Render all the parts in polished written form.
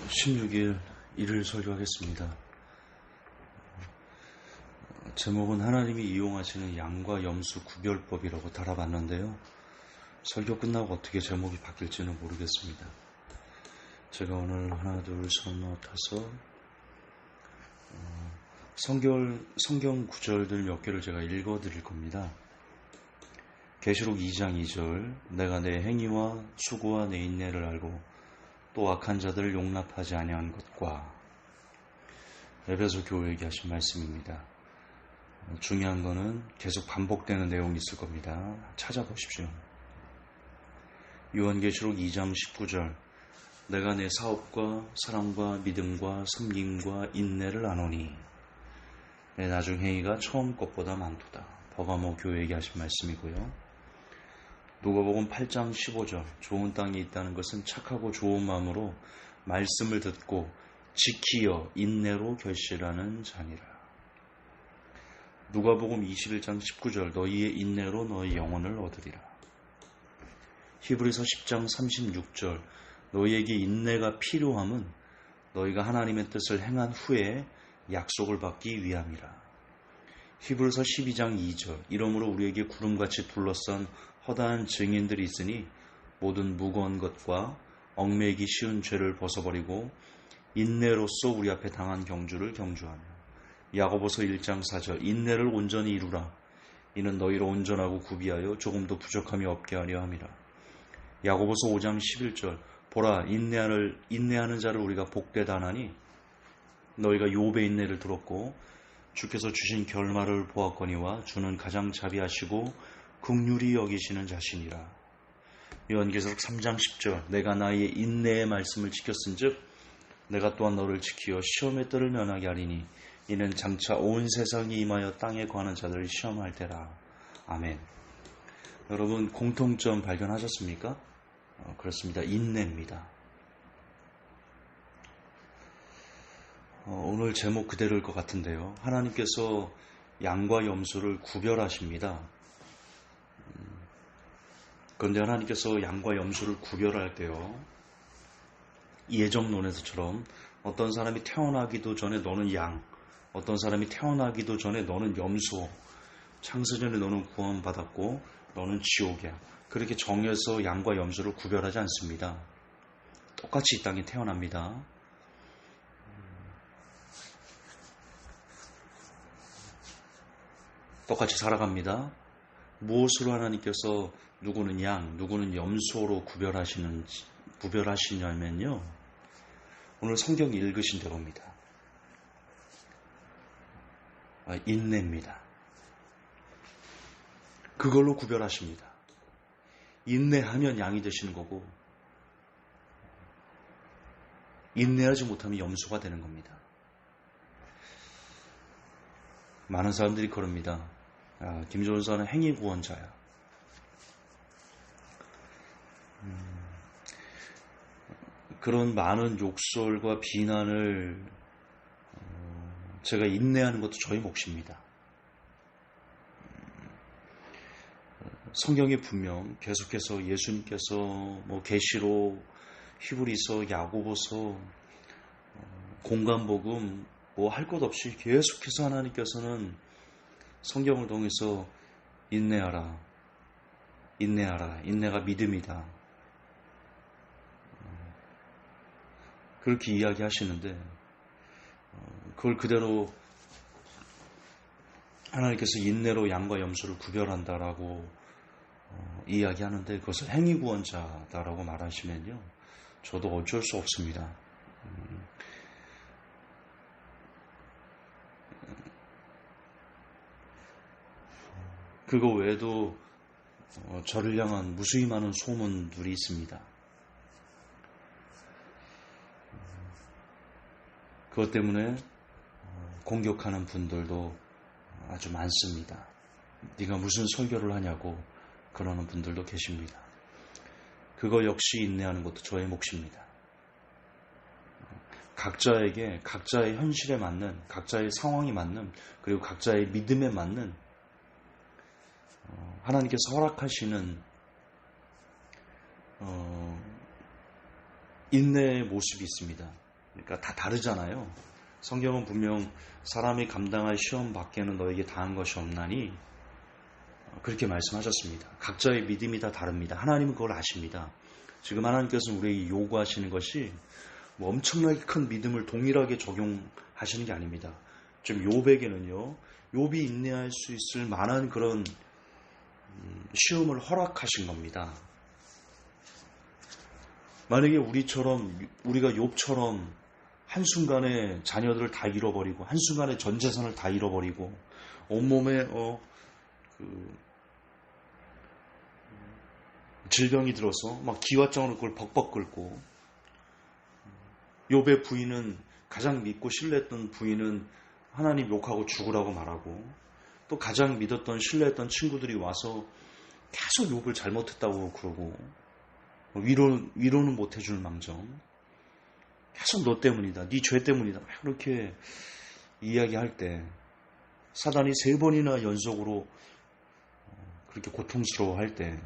16일 일을 설교하겠습니다. 제목은 하나님이 이용하시는 양과 염소 구별법이라고 달아봤는데요. 설교 끝나고 어떻게 제목이 바뀔지는 모르겠습니다. 제가 오늘 하나 둘 셋 넷 다섯 성경 구절들 몇 개를 제가 읽어드릴 겁니다. 계시록 2장 2절 내가 내 행위와 수고와 내 인내를 알고 또 악한 자들을 용납하지 아니한 것과 에베소 교회에게 하신 말씀입니다. 중요한 거는 계속 반복되는 내용이 있을 겁니다. 찾아보십시오. 요한계시록 2장 19절 내가 내 사업과 사랑과 믿음과 섬김과 인내를 아노니 내 나중 행위가 처음 것보다 많도다. 버가모 교회에게 하신 말씀이고요. 누가복음 8장 15절 좋은 땅에 있다는 것은 착하고 좋은 마음으로 말씀을 듣고 지키어 인내로 결실하는 자니라. 누가복음 21장 19절 너희의 인내로 너희 영혼을 얻으리라. 히브리서 10장 36절 너희에게 인내가 필요함은 너희가 하나님의 뜻을 행한 후에 약속을 받기 위함이라. 히브리서 12장 2절 이러므로 우리에게 구름같이 둘러싼 허다한 증인들이 있으니 모든 무거운 것과 얽매이기 쉬운 죄를 벗어버리고 인내로써 우리 앞에 당한 경주를 경주하며 야고보서 1장 4절 인내를 온전히 이루라. 이는 너희를 온전하고 구비하여 조금도 부족함이 없게 하려 함이라. 야고보서 5장 11절 보라 인내하는 자를 우리가 복되다 하나니 너희가 욥의 인내를 들었고 주께서 주신 결말을 보았거니와 주는 가장 자비하시고 긍휼히 여기시는 자신이라. 요한계시록 3장 10절 내가 나의 인내의 말씀을 지켰은즉 내가 또한 너를 지키어 시험의 뜰을 면하게 하리니 이는 장차 온 세상이 임하여 땅에 거하는 자들을 시험할 때라. 아멘. 여러분 공통점 발견하셨습니까? 그렇습니다. 인내입니다. 오늘 제목 그대로일 것 같은데요. 하나님께서 양과 염소를 구별하십니다. 그런데 하나님께서 양과 염소를 구별할 때요. 예정론에서처럼 어떤 사람이 태어나기도 전에 너는 양, 어떤 사람이 태어나기도 전에 너는 염소, 창세전에 너는 구원받았고 너는 지옥이야. 그렇게 정해서 양과 염소를 구별하지 않습니다. 똑같이 이 땅에 태어납니다. 똑같이 살아갑니다. 무엇으로 하나님께서 누구는 양, 누구는 염소로 구별하시냐면요. 오늘 성경 읽으신 대로입니다. 인내입니다. 그걸로 구별하십니다. 인내하면 양이 되시는 거고 인내하지 못하면 염소가 되는 겁니다. 많은 사람들이 그럽니다. 김종선은 행위 구원자야. 그런 많은 욕설과 비난을 제가 인내하는 것도 저희 몫입니다. 성경에 분명 계속해서 예수님께서 계시록, 히브리서, 야고보서, 공간복음 할 것 없이 계속해서 하나님께서는 성경을 통해서 인내하라. 인내가 믿음이다. 그렇게 이야기하시는데 그걸 그대로 하나님께서 인내로 양과 염소를 구별한다라고 이야기하는데 그것을 행위구원자다라고 말하시면요. 저도 어쩔 수 없습니다. 그거 외에도 저를 향한 무수히 많은 소문들이 있습니다. 그것 때문에 공격하는 분들도 아주 많습니다. 네가 무슨 설교를 하냐고 그러는 분들도 계십니다. 그거 역시 인내하는 것도 저의 몫입니다. 각자에게 각자의 현실에 맞는, 각자의 상황이 맞는, 그리고 각자의 믿음에 맞는 하나님께서 허락하시는 인내의 모습이 있습니다. 그러니까 다 다르잖아요. 성경은 분명 사람이 감당할 시험 밖에는 너에게 다한 것이 없나니 그렇게 말씀하셨습니다. 각자의 믿음이 다 다릅니다. 하나님은 그걸 아십니다. 지금 하나님께서는 우리에게 요구하시는 것이 뭐 엄청나게 큰 믿음을 동일하게 적용하시는 게 아닙니다. 지금 욥에게는요, 욥이 인내할 수 있을 만한 그런 시험을 허락하신 겁니다. 만약에 우리가 욥처럼 한순간에 자녀들을 다 잃어버리고 한순간에 전 재산을 다 잃어버리고 온몸에 질병이 들어서 막 기왓장으로 그걸 벅벅 긁고, 욥의 부인은, 가장 믿고 신뢰했던 부인은 하나님 욕하고 죽으라고 말하고, 또 가장 믿었던 신뢰했던 친구들이 와서 계속 욥을 잘못했다고 그러고 위로는 못 해줄 망정 계속 너 때문이다, 네 죄 때문이다 그렇게 이야기할 때, 사단이 3번이나 연속으로 그렇게 고통스러워할 때,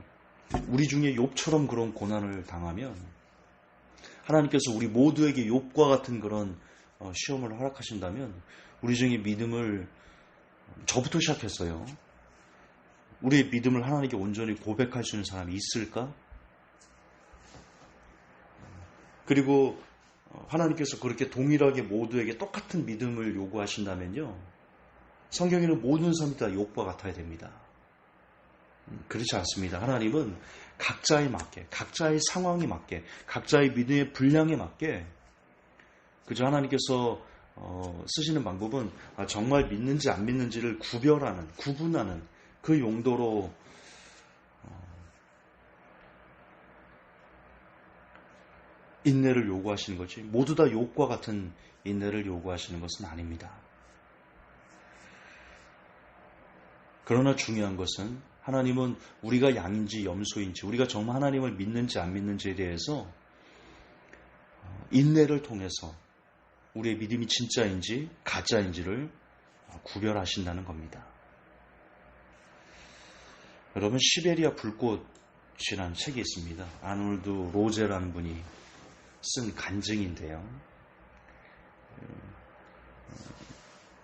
우리 중에 욥처럼 그런 고난을 당하면 하나님께서 우리 모두에게 욥과 같은 그런 시험을 허락하신다면 우리 중에 믿음을, 저부터 시작했어요, 우리의 믿음을 하나님께 온전히 고백할 수 있는 사람이 있을까? 그리고 하나님께서 그렇게 동일하게 모두에게 똑같은 믿음을 요구하신다면요, 성경에는 모든 사람이 다 욥과 같아야 됩니다. 그렇지 않습니다. 하나님은 각자에 맞게, 각자의 상황에 맞게, 각자의 믿음의 분량에 맞게, 그저 하나님께서 쓰시는 방법은 정말 믿는지 안 믿는지를 구분하는 그 용도로 인내를 요구하시는 거지, 모두 다 욥과 같은 인내를 요구하시는 것은 아닙니다. 그러나 중요한 것은 하나님은 우리가 양인지 염소인지, 우리가 정말 하나님을 믿는지 안 믿는지에 대해서 인내를 통해서 우리의 믿음이 진짜인지 가짜인지를 구별하신다는 겁니다. 여러분, 시베리아 불꽃이라는 책이 있습니다. 아놀드 로제라는 분이 쓴 간증인데요.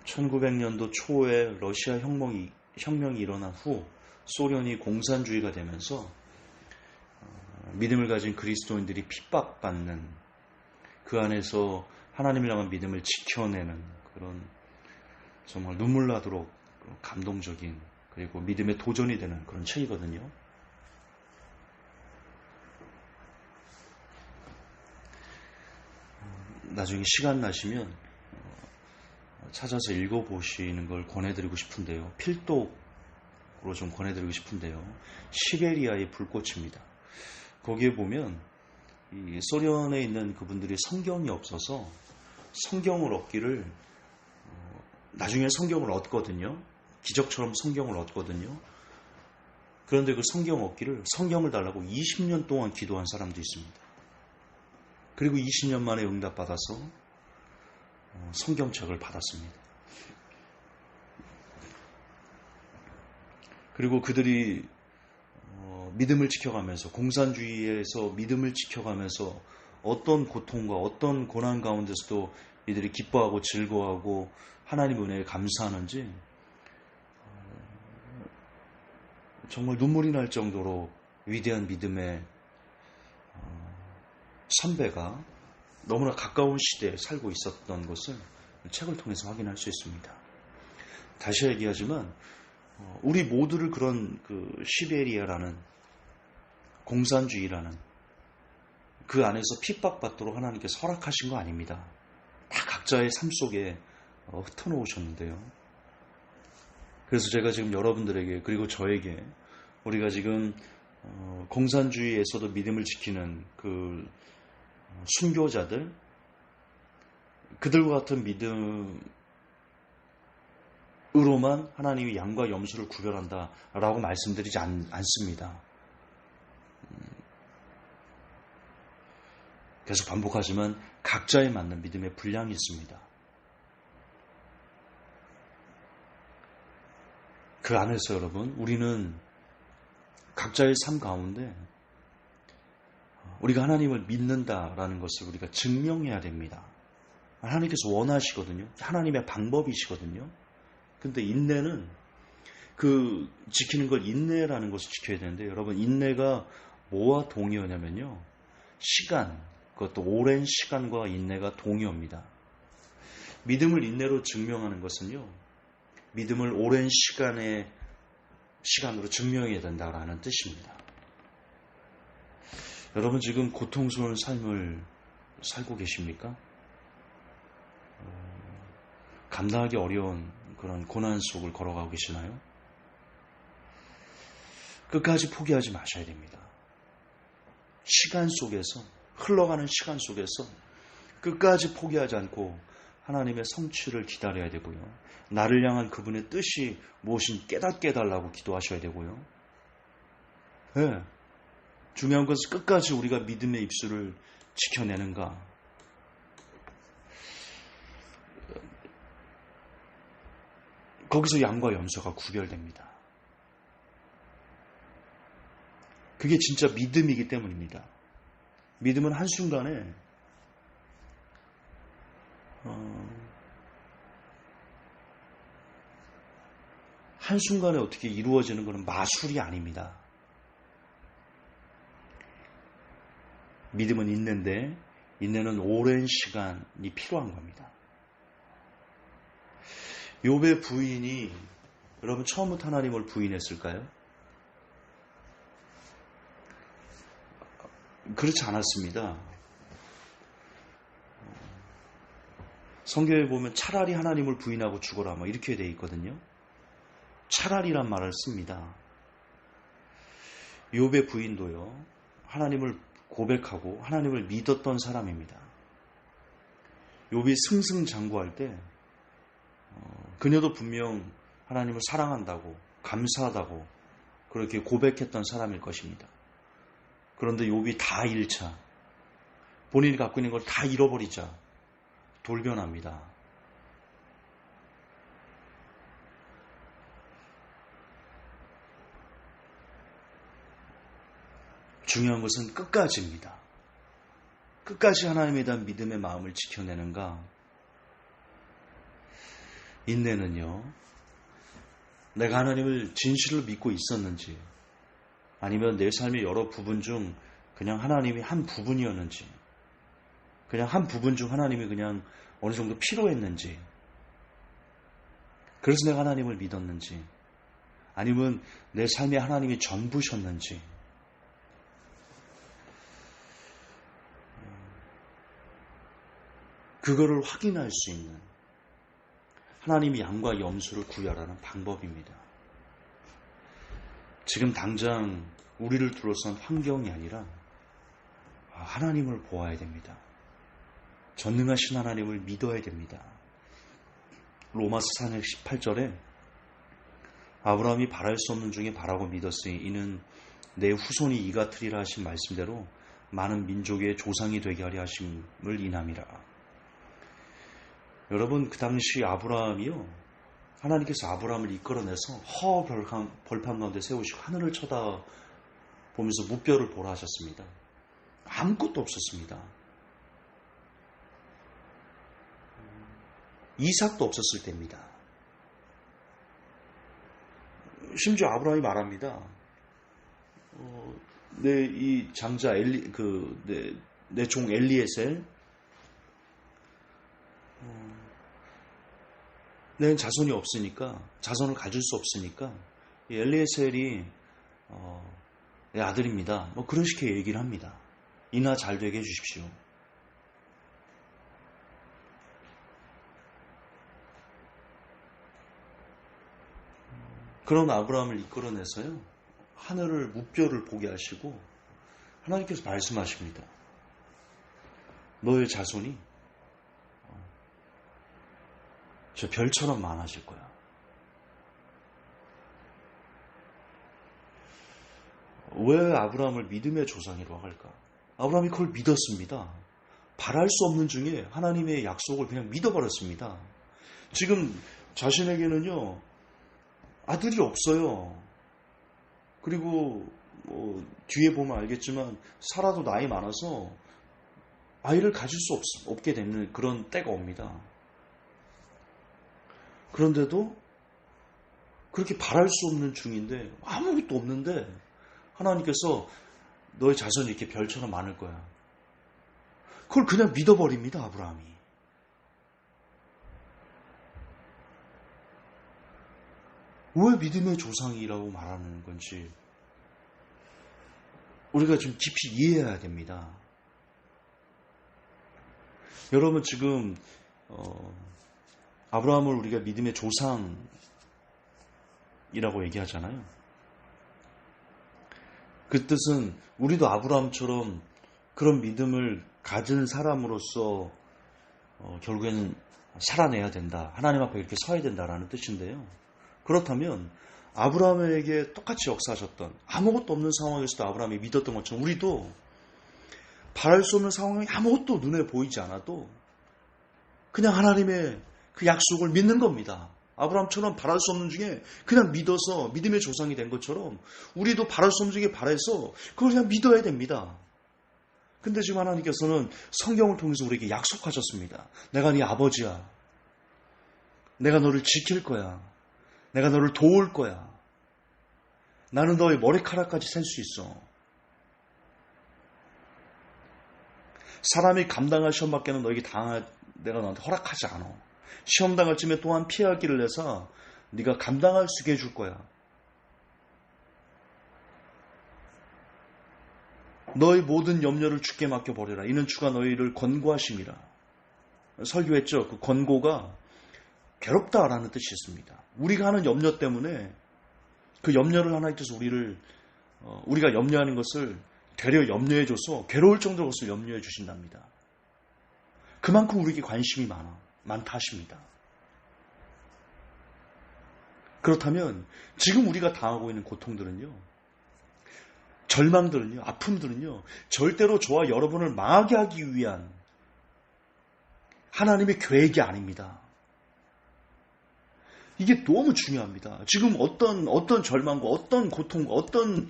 1900년도 초에 러시아 혁명이 일어난 후 소련이 공산주의가 되면서 믿음을 가진 그리스도인들이 핍박받는, 그 안에서 하나님을 향한 믿음을 지켜내는 그런 정말 눈물 나도록 감동적인, 그리고 믿음의 도전이 되는 그런 책이거든요. 나중에 시간 나시면 찾아서 읽어보시는 걸 권해드리고 싶은데요. 필독으로 좀 권해드리고 싶은데요. 시베리아의 불꽃입니다. 거기에 보면 이 소련에 있는 그분들이 성경이 없어서 성경을 얻기를, 나중에 성경을 얻거든요. 기적처럼 성경을 얻거든요. 그런데 그 성경 얻기를, 성경을 달라고 20년 동안 기도한 사람도 있습니다. 그리고 20년 만에 응답받아서 성경책을 받았습니다. 그리고 그들이 믿음을 지켜가면서, 공산주의에서 믿음을 지켜가면서 어떤 고통과 어떤 고난 가운데서도 이들이 기뻐하고 즐거워하고 하나님 은혜에 감사하는지 정말 눈물이 날 정도로 위대한 믿음의 선배가 너무나 가까운 시대에 살고 있었던 것을 책을 통해서 확인할 수 있습니다. 다시 얘기하지만 우리 모두를 그런 그 시베리아라는, 공산주의라는 그 안에서 핍박받도록 하나님께서 허락하신 거 아닙니다. 다 각자의 삶 속에 흩어놓으셨는데요. 그래서 제가 지금 여러분들에게, 그리고 저에게, 우리가 지금 공산주의에서도 믿음을 지키는 그 순교자들, 그들과 같은 믿음으로만 하나님이 양과 염소를 구별한다라고 말씀드리지 않습니다. 계속 반복하지만 각자에 맞는 믿음의 분량이 있습니다. 그 안에서 여러분, 우리는 각자의 삶 가운데 우리가 하나님을 믿는다라는 것을 우리가 증명해야 됩니다. 하나님께서 원하시거든요. 하나님의 방법이시거든요. 근데 인내는 그 지키는 걸 인내라는 것을 지켜야 되는데, 여러분, 인내가 뭐와 동의어냐면요, 시간, 그것도 오랜 시간과 인내가 동의어입니다. 믿음을 인내로 증명하는 것은요, 믿음을 오랜 시간으로 증명해야 된다라는 뜻입니다. 여러분, 지금 고통스러운 삶을 살고 계십니까? 감당하기 어려운 그런 고난 속을 걸어가고 계시나요? 끝까지 포기하지 마셔야 됩니다. 시간 속에서, 흘러가는 시간 속에서 끝까지 포기하지 않고 하나님의 성취를 기다려야 되고요. 나를 향한 그분의 뜻이 무엇인지 깨닫게 해달라고 기도하셔야 되고요. 네. 중요한 것은 끝까지 우리가 믿음의 입술을 지켜내는가. 거기서 양과 염소가 구별됩니다. 그게 진짜 믿음이기 때문입니다. 믿음은 한순간에 한순간에 어떻게 이루어지는 것은 마술이 아닙니다. 믿음은 인내인데, 인내는 오랜 시간이 필요한 겁니다. 욥의 부인이, 여러분, 처음부터 하나님을 부인했을까요? 그렇지 않았습니다. 성경에 보면 차라리 하나님을 부인하고 죽어라, 이렇게 되어 있거든요. 차라리란 말을 씁니다. 욥의 부인도요, 하나님을 고백하고 하나님을 믿었던 사람입니다. 욥이 승승장구할 때 그녀도 분명 하나님을 사랑한다고, 감사하다고 그렇게 고백했던 사람일 것입니다. 그런데 욥이 다 잃자, 본인이 갖고 있는 걸 다 잃어버리자 돌변합니다. 중요한 것은 끝까지입니다. 끝까지 하나님에 대한 믿음의 마음을 지켜내는가. 인내는요, 내가 하나님을 진실로 믿고 있었는지, 아니면 내 삶의 여러 부분 중 그냥 하나님이 한 부분이었는지, 그냥 한 부분 중 하나님이 그냥 어느 정도 필요했는지, 그래서 내가 하나님을 믿었는지, 아니면 내 삶에 하나님이 전부셨는지, 그거를 확인할 수 있는 하나님이 양과 염소를 구별하는 방법입니다. 지금 당장 우리를 둘러싼 환경이 아니라 하나님을 보아야 됩니다. 전능하신 하나님을 믿어야 됩니다. 로마서 4장 18절에 아브라함이 바랄 수 없는 중에 바라고 믿었으니 이는 내 후손이 이 같으리라 하신 말씀대로 많은 민족의 조상이 되게 하려 하심을 인함이라. 여러분, 그 당시 아브라함이요, 하나님께서 아브라함을 이끌어내서 벌판 가운데 세우시고 하늘을 쳐다보면서 무뼈를 보라 하셨습니다. 아무것도 없었습니다. 이삭도 없었을 때입니다. 심지어 아브라함이 말합니다. 내 이 장자 내 종 엘리에셀, 내 자손이 없으니까, 자손을 가질 수 없으니까 이 엘리에셀이 내 아들입니다. 그런 식의 얘기를 합니다. 이나 잘 되게 해주십시오. 그런 아브라함을 이끌어내서요, 하늘을 무뼈를 보게 하시고 하나님께서 말씀하십니다. 너의 자손이 저 별처럼 많아질 거야. 왜 아브라함을 믿음의 조상이라고 할까? 아브라함이 그걸 믿었습니다. 바랄 수 없는 중에 하나님의 약속을 그냥 믿어버렸습니다. 지금 자신에게는요, 아들이 없어요. 그리고 뒤에 보면 알겠지만 사라도 나이 많아서 아이를 가질 수 없게 되는 그런 때가 옵니다. 그런데도 그렇게 바랄 수 없는 중인데 아무것도 없는데 하나님께서 너의 자손이 이렇게 별처럼 많을 거야. 그걸 그냥 믿어버립니다. 아브라함이. 왜 믿음의 조상이라고 말하는 건지 우리가 좀 깊이 이해해야 됩니다. 여러분 지금 아브라함을 우리가 믿음의 조상이라고 얘기하잖아요. 그 뜻은 우리도 아브라함처럼 그런 믿음을 가진 사람으로서 결국에는 살아내야 된다. 하나님 앞에 이렇게 서야 된다라는 뜻인데요. 그렇다면 아브라함에게 똑같이 역사하셨던 아무것도 없는 상황에서도 아브라함이 믿었던 것처럼 우리도 바랄 수 없는 상황이 아무것도 눈에 보이지 않아도 그냥 하나님의 그 약속을 믿는 겁니다. 아브라함처럼 바랄 수 없는 중에 그냥 믿어서 믿음의 조상이 된 것처럼 우리도 바랄 수 없는 중에 바라서 그걸 그냥 믿어야 됩니다. 근데 지금 하나님께서는 성경을 통해서 우리에게 약속하셨습니다. 내가 네 아버지야. 내가 너를 지킬 거야. 내가 너를 도울 거야. 나는 너의 머리카락까지 셀 수 있어. 사람이 감당할 시험밖에는 너에게 내가 너한테 허락하지 않아. 시험 당할 쯤에 또한 피할 길을 내서 네가 감당할 수 있게 해줄 거야. 너의 모든 염려를 주께 맡겨버려라. 이는 주가 너희를 권고하심이라. 설교했죠. 그 권고가 괴롭다라는 뜻이 있습니다. 우리가 하는 염려 때문에 그 염려를 하나님께서 우리가 염려하는 것을 되려 염려해줘서 괴로울 정도로 것을 염려해 주신답니다. 그만큼 우리에게 관심이 많다 하십니다. 그렇다면 지금 우리가 당하고 있는 고통들은요, 절망들은요, 아픔들은요, 절대로 저와 여러분을 망하게 하기 위한 하나님의 계획이 아닙니다. 이게 너무 중요합니다. 지금 어떤 절망과 어떤 고통과 어떤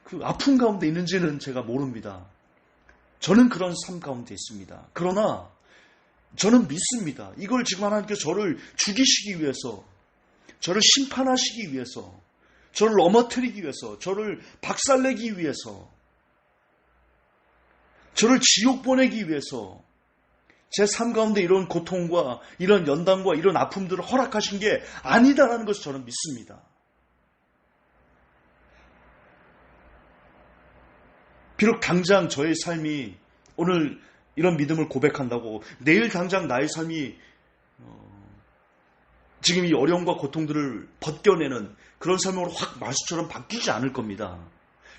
그 아픔 가운데 있는지는 제가 모릅니다. 저는 그런 삶 가운데 있습니다. 그러나 저는 믿습니다. 이걸 지금 하나님께서 저를 죽이시기 위해서, 저를 심판하시기 위해서, 저를 넘어뜨리기 위해서, 저를 박살내기 위해서, 저를 지옥 보내기 위해서 제 삶 가운데 이런 고통과 이런 연단과 이런 아픔들을 허락하신 게 아니다라는 것을 저는 믿습니다. 비록 당장 저의 삶이 오늘 이런 믿음을 고백한다고 내일 당장 나의 삶이 지금 이 어려움과 고통들을 벗겨내는 그런 삶으로 확 말수처럼 바뀌지 않을 겁니다.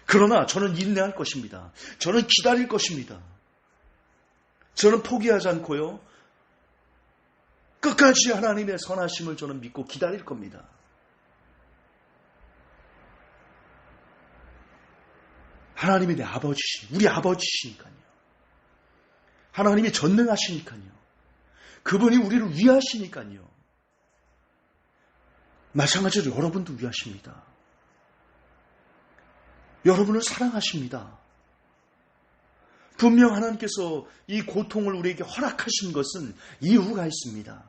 그러나 저는 인내할 것입니다. 저는 기다릴 것입니다. 저는 포기하지 않고요. 끝까지 하나님의 선하심을 저는 믿고 기다릴 겁니다. 하나님이 내 아버지시, 우리 아버지시니까요. 하나님이 전능하시니까요. 그분이 우리를 위하시니까요. 마찬가지로 여러분도 위하십니다. 여러분을 사랑하십니다. 분명 하나님께서 이 고통을 우리에게 허락하신 것은 이유가 있습니다.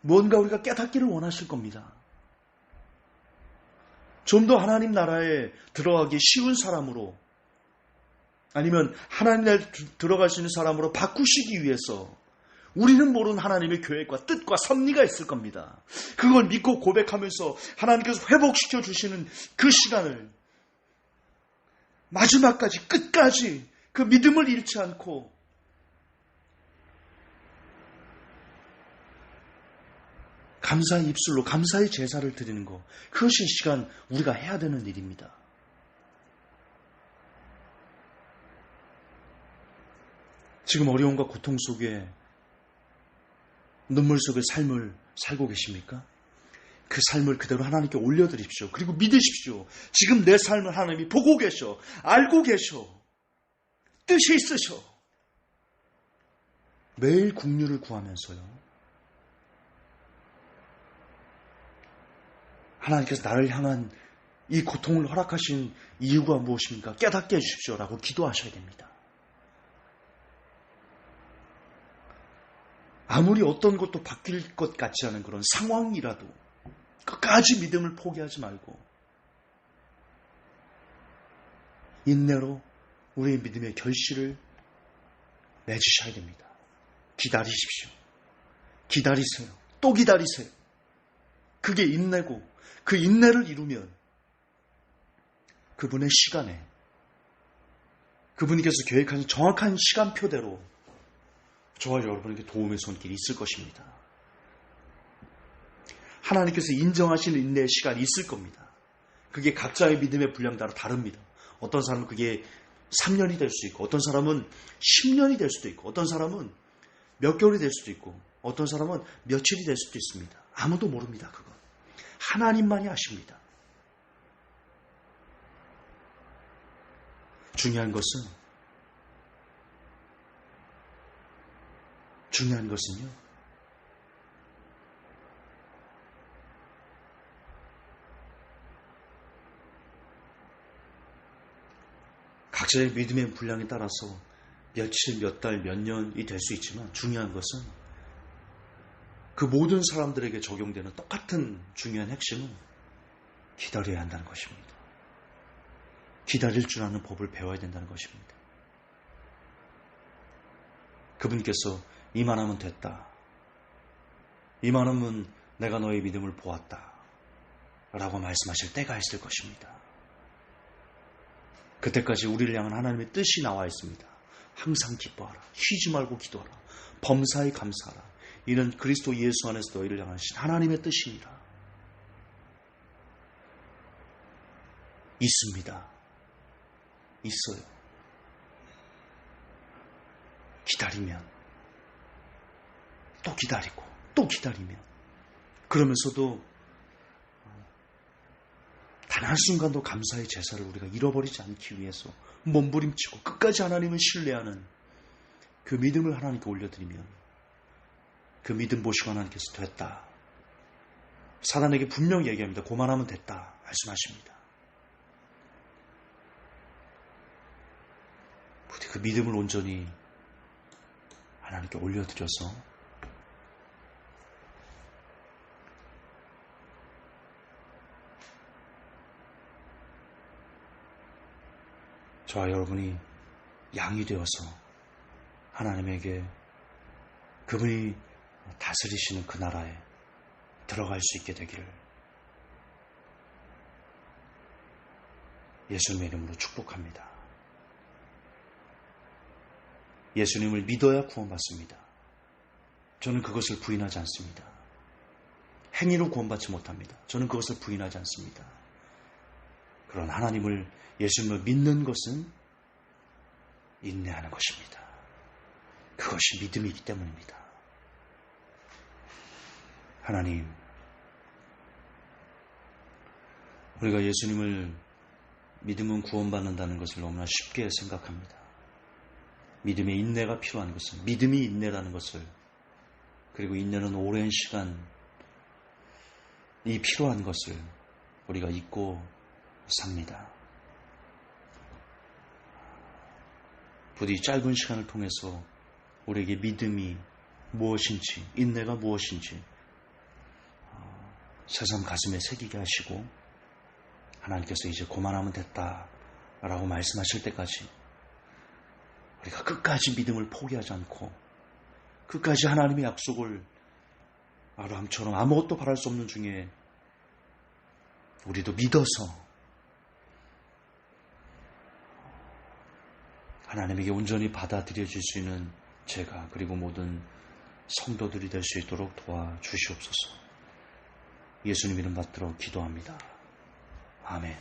뭔가 우리가 깨닫기를 원하실 겁니다. 좀 더 하나님 나라에 들어가기 쉬운 사람으로, 아니면 하나님 나라에 들어갈 수 있는 사람으로 바꾸시기 위해서 우리는 모르는 하나님의 계획과 뜻과 섭리가 있을 겁니다. 그걸 믿고 고백하면서 하나님께서 회복시켜 주시는 그 시간을 마지막까지 끝까지 그 믿음을 잃지 않고 감사의 입술로 감사의 제사를 드리는 것, 그것이 이 시간 우리가 해야 되는 일입니다. 지금 어려움과 고통 속에 눈물 속의 삶을 살고 계십니까? 그 삶을 그대로 하나님께 올려드립시오. 그리고 믿으십시오. 지금 내 삶을 하나님이 보고 계셔, 알고 계셔, 뜻이 있으셔. 매일 긍휼을 구하면서요, 하나님께서 나를 향한 이 고통을 허락하신 이유가 무엇입니까? 깨닫게 해주십시오라고 기도하셔야 됩니다. 아무리 어떤 것도 바뀔 것 같지 않은 그런 상황이라도 끝까지 믿음을 포기하지 말고 인내로 우리의 믿음의 결실을 맺으셔야 됩니다. 기다리십시오. 기다리세요. 또 기다리세요. 그게 인내고 그 인내를 이루면 그분의 시간에 그분께서 계획하신 정확한 시간표대로 저와 여러분에게 도움의 손길이 있을 것입니다. 하나님께서 인정하시는 인내의 시간이 있을 겁니다. 그게 각자의 믿음의 분량 따라 다릅니다. 어떤 사람은 그게 3년이 될 수 있고 어떤 사람은 10년이 될 수도 있고 어떤 사람은 몇 개월이 될 수도 있고 어떤 사람은 며칠이 될 수도 있습니다. 아무도 모릅니다. 그건 하나님만이 아십니다. 중요한 것은요 각자의 믿음의 분량에 따라서 며칠, 몇 달, 몇 년이 될 수 있지만 중요한 것은 그 모든 사람들에게 적용되는 똑같은 중요한 핵심은 기다려야 한다는 것입니다. 기다릴 줄 아는 법을 배워야 된다는 것입니다. 그분께서 이만하면 됐다. 이만하면 내가 너의 믿음을 보았다. 라고 말씀하실 때가 있을 것입니다. 그때까지 우리를 향한 하나님의 뜻이 나와 있습니다. 항상 기뻐하라. 쉬지 말고 기도하라. 범사에 감사하라. 이는 그리스도 예수 안에서 너희를 향하신 하나님의 뜻이니라. 있습니다. 있어요. 기다리면 또 기다리고 또 기다리면 그러면서도 단 한순간도 감사의 제사를 우리가 잃어버리지 않기 위해서 몸부림치고 끝까지 하나님을 신뢰하는 그 믿음을 하나님께 올려드리면 그 믿음 보시고 하나님께서 됐다. 사단에게 분명히 얘기합니다. 고만하면 됐다. 말씀하십니다. 부디 그 믿음을 온전히 하나님께 올려드려서 저와 여러분이 양이 되어서 하나님에게 그분이 다스리시는 그 나라에 들어갈 수 있게 되기를 예수님의 이름으로 축복합니다. 예수님을 믿어야 구원받습니다. 저는 그것을 부인하지 않습니다. 행위로 구원받지 못합니다. 저는 그것을 부인하지 않습니다. 그런 하나님을 예수님을 믿는 것은 인내하는 것입니다. 그것이 믿음이기 때문입니다. 하나님, 우리가 예수님을 믿으면 구원받는다는 것을 너무나 쉽게 생각합니다. 믿음의 인내가 필요한 것은 믿음이 인내라는 것을 그리고 인내는 오랜 시간이 필요한 것을 우리가 잊고 삽니다. 부디 짧은 시간을 통해서 우리에게 믿음이 무엇인지 인내가 무엇인지 새삼 가슴에 새기게 하시고 하나님께서 이제 그만하면 됐다라고 말씀하실 때까지 우리가 끝까지 믿음을 포기하지 않고 끝까지 하나님의 약속을 아브라함처럼 아무것도 바랄 수 없는 중에 우리도 믿어서 하나님에게 온전히 받아들여질 수 있는 제가 그리고 모든 성도들이 될 수 있도록 도와주시옵소서. 예수님 이름 받들어 기도합니다. 아멘.